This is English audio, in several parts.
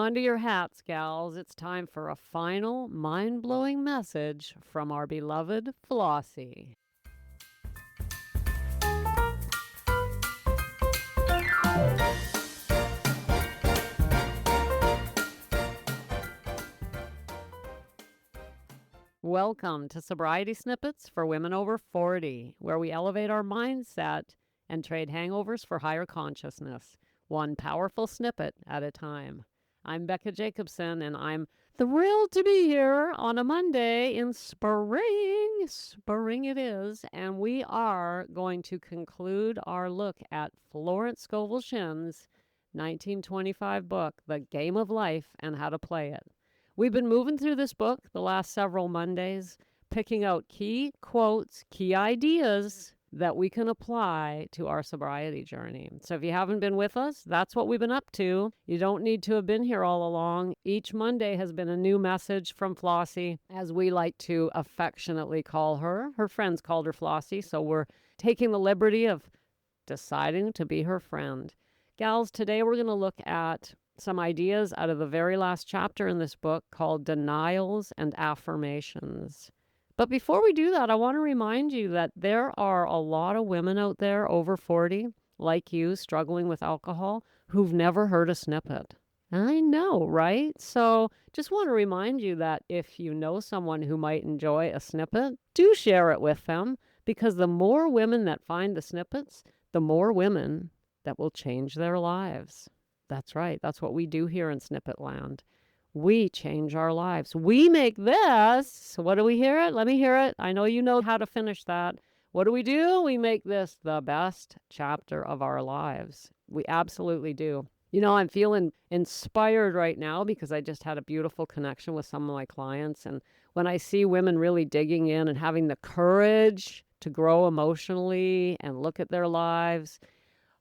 on to your hats, gals. It's time for a final mind-blowing message from our beloved Flossie. Welcome to Sobriety Snippets for Women Over 40, where we elevate our mindset and trade hangovers for higher consciousness, one powerful snippet at a time. I'm Becca Jacobson, and I'm thrilled to be here on a Monday in spring. Spring it is, and we are going to conclude our look at Florence Scovel Shinn's 1925 book, The Game of Life and How to Play It. We've been moving through this book the last several Mondays, picking out key quotes, key ideas that we can apply to our sobriety journey. So if you haven't been with us, that's what we've been up to. You don't need to have been here all along. Each Monday has been a new message from Flossie, as we like to affectionately call her. Her friends called her Flossie, so we're taking the liberty of deciding to be her friend. Gals, today we're going to look at some ideas out of the very last chapter in this book called Denials and Affirmations. But before we do that, I want to remind you that there are a lot of women out there over 40, like you, struggling with alcohol, who've never heard a snippet. I know, right? So just want to remind you that if you know someone who might enjoy a snippet, do share it with them, because the more women that find the snippets, the more women that will change their lives. That's right. That's what we do here in Snippet Land. We change our lives. We make this. What do we hear it? Let me hear it. I know you know how to finish that. What do? We make this the best chapter of our lives. We absolutely do. You know, I'm feeling inspired right now because I just had a beautiful connection with some of my clients. And when I see women really digging in and having the courage to grow emotionally and look at their lives,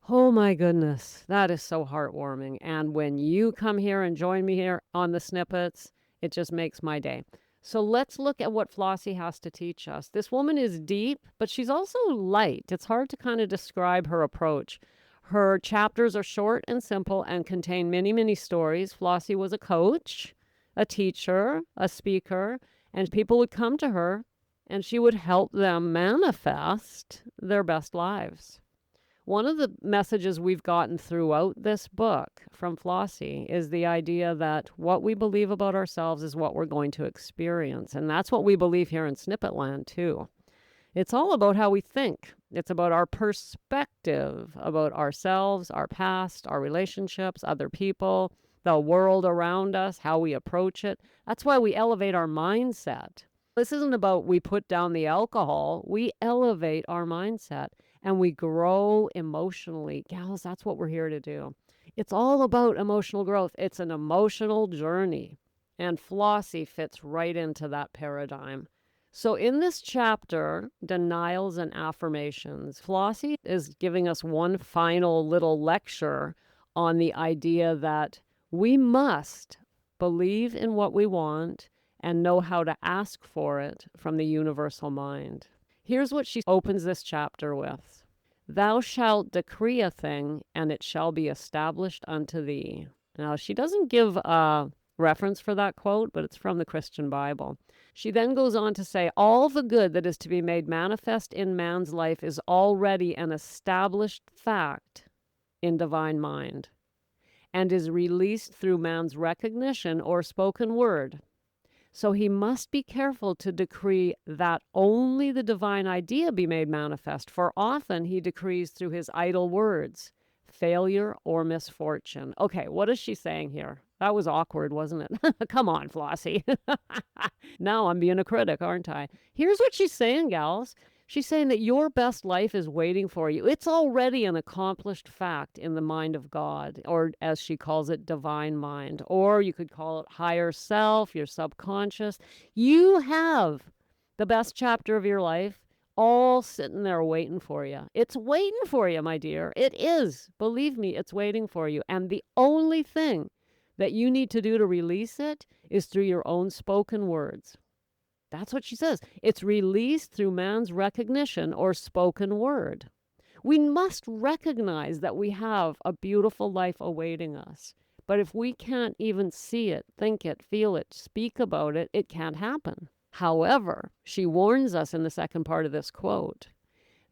oh my goodness, that is so heartwarming. And when you come here and join me here on the snippets, it just makes my day. So let's look at what Flossie has to teach us. This woman is deep, but she's also light. It's hard to kind of describe her approach. Her chapters are short and simple and contain many, many stories. Flossie was a coach, a teacher, a speaker, and people would come to her and she would help them manifest their best lives. One of the messages we've gotten throughout this book from Flossie is the idea that what we believe about ourselves is what we're going to experience. And that's what we believe here in Snippet Land, too. It's all about how we think. It's about our perspective about ourselves, our past, our relationships, other people, the world around us, how we approach it. That's why we elevate our mindset. This isn't about we put down the alcohol. We elevate our mindset. And we grow emotionally. Gals, that's what we're here to do. It's all about emotional growth. It's an emotional journey. And Flossie fits right into that paradigm. So in this chapter, Denials and Affirmations, Flossie is giving us one final little lecture on the idea that we must believe in what we want and know how to ask for it from the universal mind. Here's what she opens this chapter with. Thou shalt decree a thing, and it shall be established unto thee. Now, she doesn't give a reference for that quote, but it's from the Christian Bible. She then goes on to say, all the good that is to be made manifest in man's life is already an established fact in divine mind, and is released through man's recognition or spoken word. So he must be careful to decree that only the divine idea be made manifest, for often he decrees through his idle words, failure or misfortune. Okay, what is she saying here? That was awkward, wasn't it? Come on, Flossie. Now I'm being a critic, aren't I? Here's what she's saying, gals. She's saying that your best life is waiting for you. It's already an accomplished fact in the mind of God, or as she calls it, divine mind, or you could call it higher self, your subconscious. You have the best chapter of your life all sitting there waiting for you. It's waiting for you, my dear. It is. Believe me, it's waiting for you. And the only thing that you need to do to release it is through your own spoken words. That's what she says. It's released through man's recognition or spoken word. We must recognize that we have a beautiful life awaiting us. But if we can't even see it, think it, feel it, speak about it, it can't happen. However, she warns us in the second part of this quote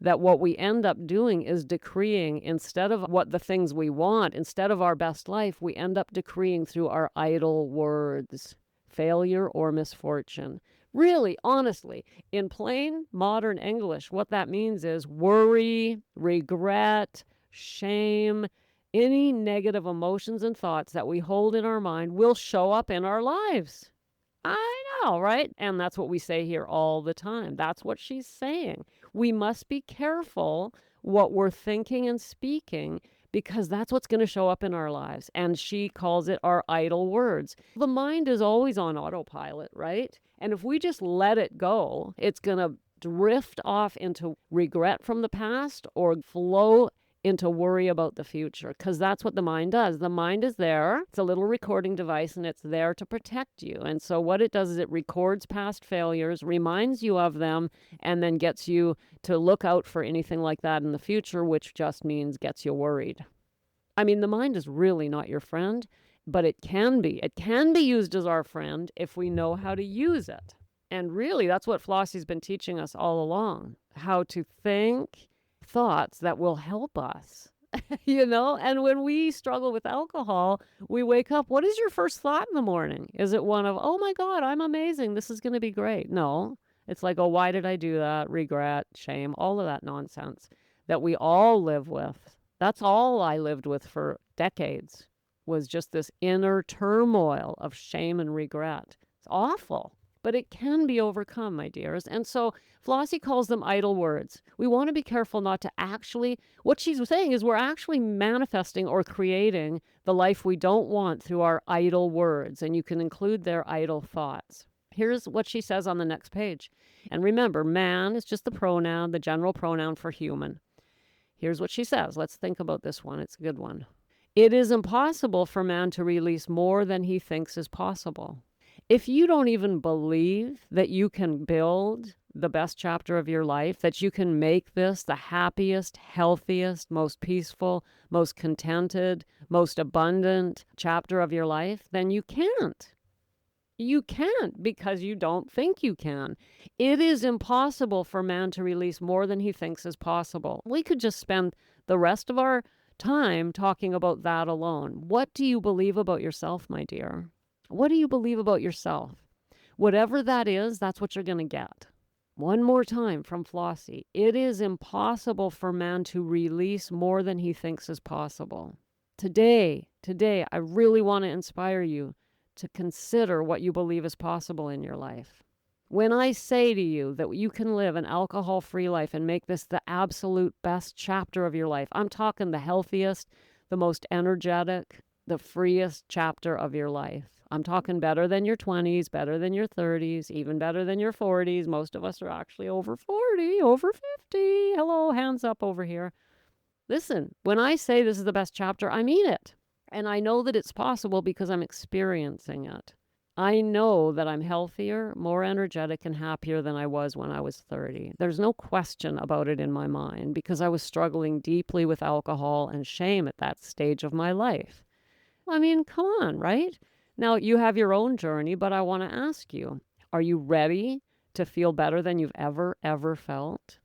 that what we end up doing is decreeing, instead of what the things we want, instead of our best life, we end up decreeing through our idle words, failure or misfortune. Really, honestly, in plain modern English, what that means is worry, regret, shame, any negative emotions and thoughts that we hold in our mind will show up in our lives. I know, right? And that's what we say here all the time. That's what she's saying. We must be careful what we're thinking and speaking, because that's what's going to show up in our lives. And she calls it our idle words. The mind is always on autopilot, right? And if we just let it go, it's going to drift off into regret from the past or flow into worry about the future, because that's what the mind does. The mind is there. It's a little recording device, and it's there to protect you. And so what it does is it records past failures, reminds you of them, and then gets you to look out for anything like that in the future, which just means gets you worried. I mean, the mind is really not your friend, but it can be. It can be used as our friend if we know how to use it. And really, that's what Flossie's been teaching us all along, how to think thoughts that will help us, And when we struggle with alcohol, we wake up, what is your first thought in the morning? Is it one of, oh my God, I'm amazing, this is going to be great? No, it's like, oh, why did I do that? Regret, shame, all of that nonsense that we all live with. That's all I lived with for decades, was just this inner turmoil of shame and regret. It's awful. But it can be overcome, my dears. And so Flossie calls them idle words. We want to be careful not to actually, what she's saying is we're actually manifesting or creating the life we don't want through our idle words. And you can include their idle thoughts. Here's what she says on the next page. And remember, man is just the pronoun, the general pronoun for human. Here's what she says. Let's think about this one. It's a good one. It is impossible for man to release more than he thinks is possible. If you don't even believe that you can build the best chapter of your life, that you can make this the happiest, healthiest, most peaceful, most contented, most abundant chapter of your life, then you can't. You can't, because you don't think you can. It is impossible for man to release more than he thinks is possible. We could just spend the rest of our time talking about that alone. What do you believe about yourself, my dear? What do you believe about yourself? Whatever that is, that's what you're going to get. One more time from Flossie. It is impossible for man to release more than he thinks is possible. Today, I really want to inspire you to consider what you believe is possible in your life. When I say to you that you can live an alcohol-free life and make this the absolute best chapter of your life, I'm talking the healthiest, the most energetic, the freest chapter of your life. I'm talking better than your 20s, better than your 30s, even better than your 40s. Most of us are actually over 40, over 50. Hello, hands up over here. Listen, when I say this is the best chapter, I mean it. And I know that it's possible because I'm experiencing it. I know that I'm healthier, more energetic, and happier than I was when I was 30. There's no question about it in my mind, because I was struggling deeply with alcohol and shame at that stage of my life. I mean, come on, right? Now, you have your own journey, but I want to ask you, are you ready to feel better than you've ever felt?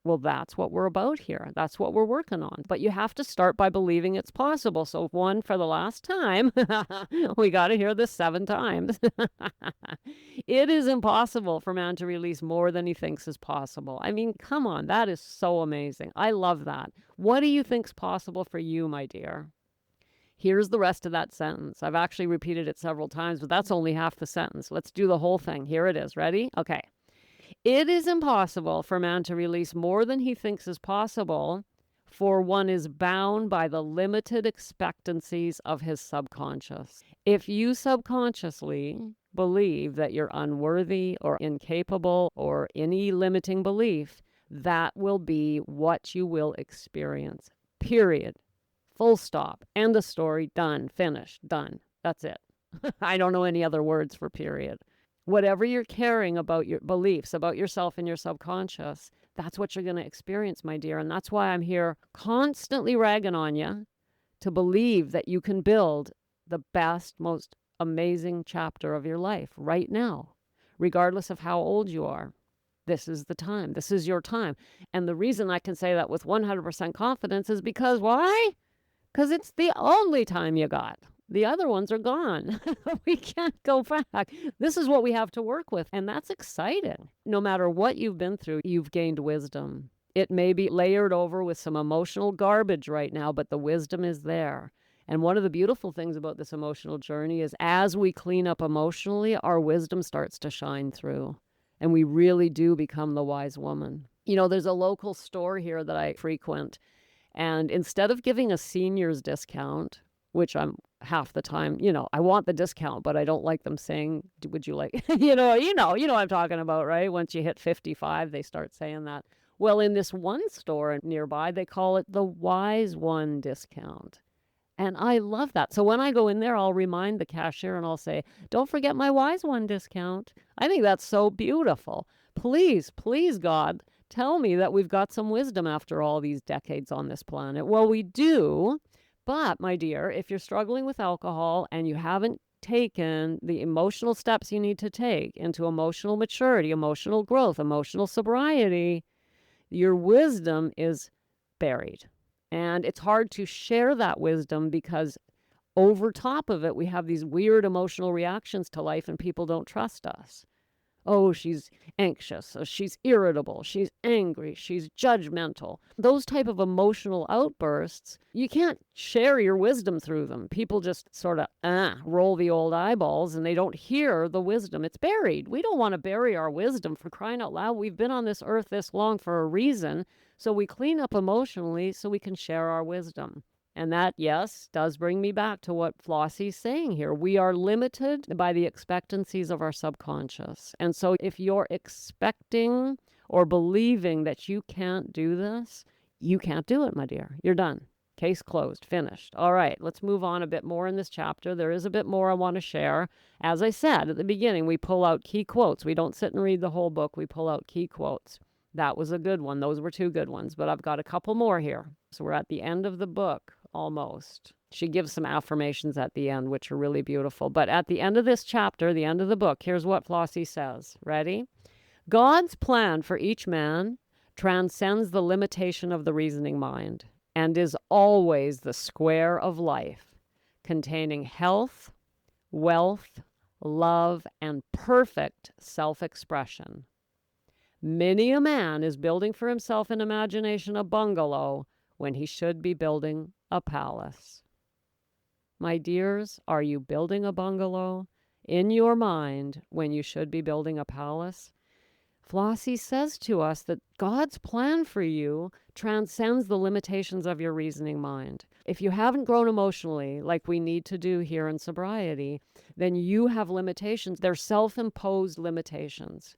Well, that's what we're about here. That's what we're working on. But you have to start by believing it's possible. So one, for the last time, we got to hear this 7 times. It is impossible for man to release more than he thinks is possible. I mean, come on, that is so amazing. I love that. What do you think's possible for you, my dear? Here's the rest of that sentence. I've actually repeated it several times, but that's only half the sentence. Let's do the whole thing. Here it is. Ready? Okay. It is impossible for man to release more than he thinks is possible, for one is bound by the limited expectancies of his subconscious. If you subconsciously believe that you're unworthy or incapable or any limiting belief, that will be what you will experience. Period. Full stop. End of story. Done. Finished. Done. That's it. I don't know any other words for period. Whatever you're caring about, your beliefs about yourself and your subconscious, that's what you're going to experience, my dear. And that's why I'm here constantly ragging on you to believe that you can build the best, most amazing chapter of your life right now, regardless of how old you are. This is the time. This is your time. And the reason I can say that with 100% confidence is because why? Because it's the only time you got. The other ones are gone. We can't go back. This is what we have to work with. And that's exciting. No matter what you've been through, you've gained wisdom. It may be layered over with some emotional garbage right now, but the wisdom is there. And one of the beautiful things about this emotional journey is as we clean up emotionally, our wisdom starts to shine through. And we really do become the wise woman. You know, there's a local store here that I frequent. And instead of giving a senior's discount, which I'm half the time, I want the discount, but I don't like them saying, would you like, what I'm talking about, right? Once you hit 55, they start saying that. Well, in this one store nearby, they call it the Wise One discount. And I love that. So when I go in there, I'll remind the cashier and I'll say, don't forget my Wise One discount. I think that's so beautiful. Please, please, God, tell me that we've got some wisdom after all these decades on this planet. Well, we do. But, my dear, if you're struggling with alcohol and you haven't taken the emotional steps you need to take into emotional maturity, emotional growth, emotional sobriety, your wisdom is buried. And it's hard to share that wisdom because over top of it, we have these weird emotional reactions to life and people don't trust us. Oh, she's anxious, or she's irritable, she's angry, she's judgmental. Those type of emotional outbursts, you can't share your wisdom through them. People just sort of roll the old eyeballs and they don't hear the wisdom. It's buried. We don't want to bury our wisdom, for crying out loud. We've been on this earth this long for a reason. So we clean up emotionally so we can share our wisdom. And that, yes, does bring me back to what Flossie's saying here. We are limited by the expectancies of our subconscious. And so if you're expecting or believing that you can't do this, you can't do it, my dear. You're done. Case closed. Finished. All right, let's move on a bit more in this chapter. There is a bit more I want to share. As I said at the beginning, we pull out key quotes. We don't sit and read the whole book. We pull out key quotes. That was a good one. Those were two good ones, but I've got a couple more here. So we're at the end of the book. Almost. She gives some affirmations at the end, which are really beautiful. But at the end of this chapter, the end of the book, here's what Flossie says. Ready? God's plan for each man transcends the limitation of the reasoning mind and is always the square of life, containing health, wealth, love, and perfect self-expression. Many a man is building for himself in imagination a bungalow when he should be building a palace. My dears, are you building a bungalow in your mind when you should be building a palace? Flossie says to us that God's plan for you transcends the limitations of your reasoning mind. If you haven't grown emotionally like we need to do here in sobriety, then you have limitations. They're self-imposed limitations.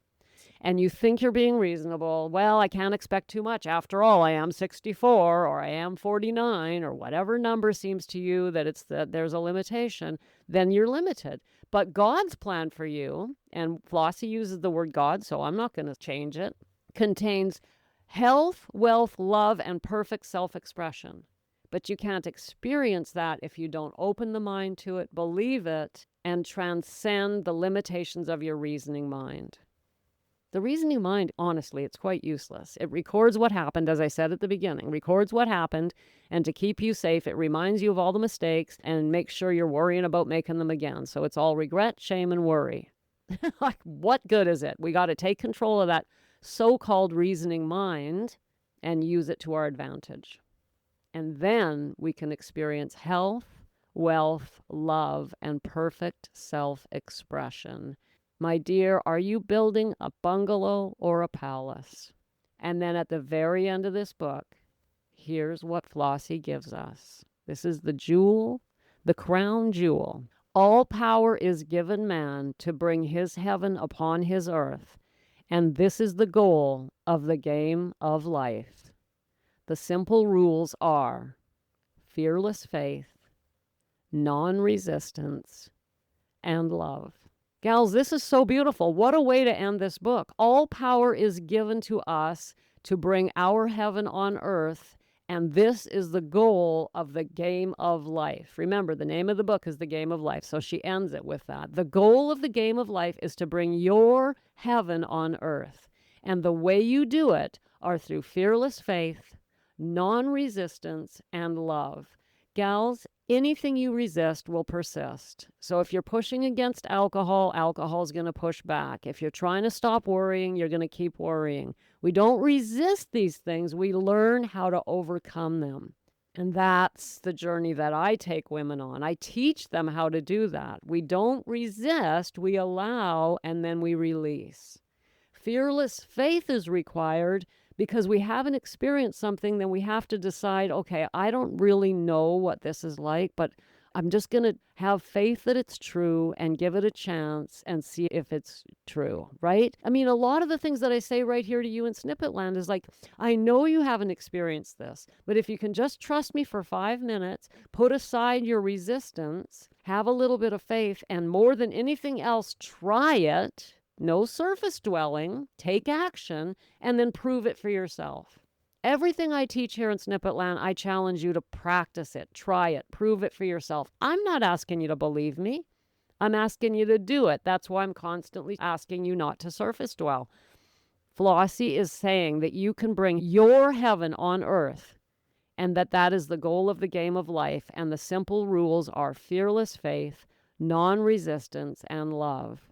And you think you're being reasonable. Well, I can't expect too much. After all, I am 64 or I am 49 or whatever number seems to you that there's a limitation, then you're limited. But God's plan for you, and Flossie uses the word God, so I'm not going to change it, contains health, wealth, love, and perfect self-expression. But you can't experience that if you don't open the mind to it, believe it, and transcend the limitations of your reasoning mind. The reasoning mind, honestly, it's quite useless. It records what happened, as I said at the beginning, records what happened, and to keep you safe, it reminds you of all the mistakes and makes sure you're worrying about making them again. So it's all regret, shame, and worry. Like, what good is it? We got to take control of that so-called reasoning mind and use it to our advantage. And then we can experience health, wealth, love, and perfect self-expression. My dear, are you building a bungalow or a palace? And then at the very end of this book, here's what Flossie gives us. This is the jewel, the crown jewel. All power is given man to bring his heaven upon his earth, and this is the goal of the game of life. The simple rules are fearless faith, non-resistance, and love. Gals, this is so beautiful. What a way to end this book. All power is given to us to bring our heaven on earth, And this is the goal of the game of life. Remember, the name of the book is The Game of Life. So she ends it with that. The goal of the game of life is to bring your heaven on earth. And the way you do it are through fearless faith, non-resistance, and love. Gals, anything you resist will persist. So if you're pushing against alcohol, alcohol's going to push back. If you're trying to stop worrying, you're going to keep worrying. We don't resist these things. We learn how to overcome them. And that's the journey that I take women on. I teach them how to do that. We don't resist, we allow, and then we release. Fearless faith is required because we haven't experienced something, then we have to decide, okay, I don't really know what this is like, but I'm just going to have faith that it's true and give it a chance and see if it's true, right? I mean, a lot of the things that I say right here to you in Snippet Land is like, I know you haven't experienced this, but if you can just trust me for 5 minutes, put aside your resistance, have a little bit of faith, and more than anything else, try it. No surface dwelling, take action, and then prove it for yourself. Everything I teach here in Snippet Land, I challenge you to practice it, try it, prove it for yourself. I'm not asking you to believe me. I'm asking you to do it. That's why I'm constantly asking you not to surface dwell. Flossie is saying that you can bring your heaven on earth and that is the goal of the game of life. And the simple rules are fearless faith, non-resistance, and love.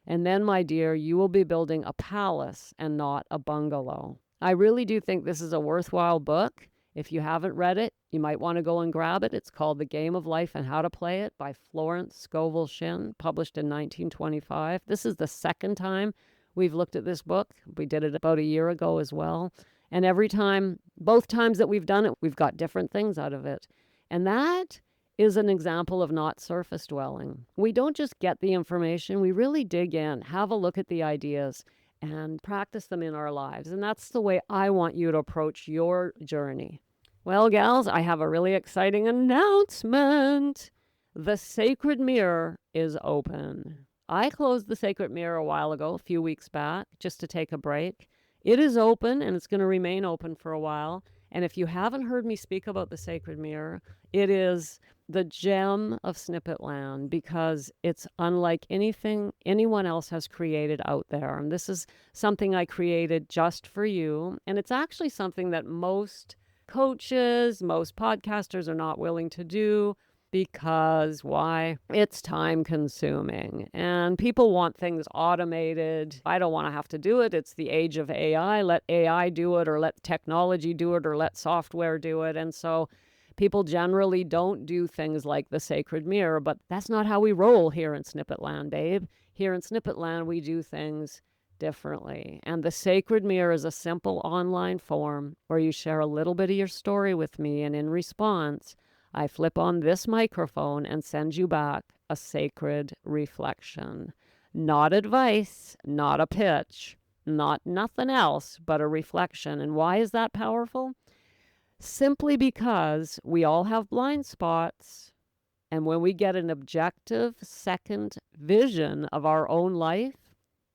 And then, my dear, you will be building a palace and not a bungalow. I really do think this is a worthwhile book. If you haven't read it, you might want to go and grab it. It's called The Game of Life and How to Play It by Florence Scovel Shinn, published in 1925. This is the second time we've looked at this book. We did it about a year ago as well. And every time, both times that we've done it, we've got different things out of it. And that is an example of not surface dwelling. We don't just get the information, we really dig in, have a look at the ideas, and practice them in our lives. And that's the way I want you to approach your journey. Well, gals, I have a really exciting announcement. The Sacred Mirror is open. I closed the Sacred Mirror a while ago, a few weeks back, just to take a break. It is open, and it's going to remain open for a while. And if you haven't heard me speak about the Sacred Mirror, it is the gem of Snippet Land because it's unlike anything anyone else has created out there. And this is something I created just for you. And it's actually something that most coaches, most podcasters are not willing to do because why? It's time consuming and people want things automated. I don't want to have to do it. It's the age of AI. Let AI do it or let technology do it or let software do it. And so people generally don't do things like the Sacred Mirror, but that's not how we roll here in Snippet Land, babe. Here in Snippet Land, we do things differently. And the Sacred Mirror is a simple online form where you share a little bit of your story with me, and in response, I flip on this microphone and send you back a sacred reflection. Not advice, not a pitch, not nothing else, but a reflection. And why is that powerful? Simply because we all have blind spots, and when we get an objective second vision of our own life,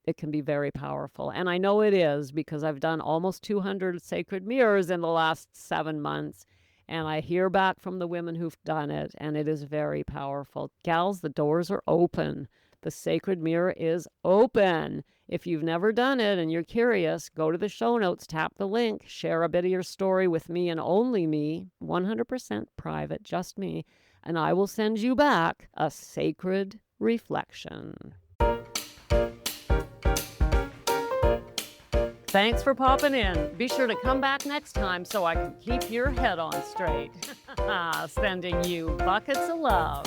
it can be very powerful. And I know it is because I've done almost 200 sacred mirrors in the last 7 months, and I hear back from the women who've done it, and it is very powerful. Gals, the doors are open. The Sacred Mirror is open. If you've never done it and you're curious, go to the show notes, tap the link, share a bit of your story with me and only me, 100% private, just me, and I will send you back a sacred reflection. Thanks for popping in. Be sure to come back next time so I can keep your head on straight. Sending you buckets of love.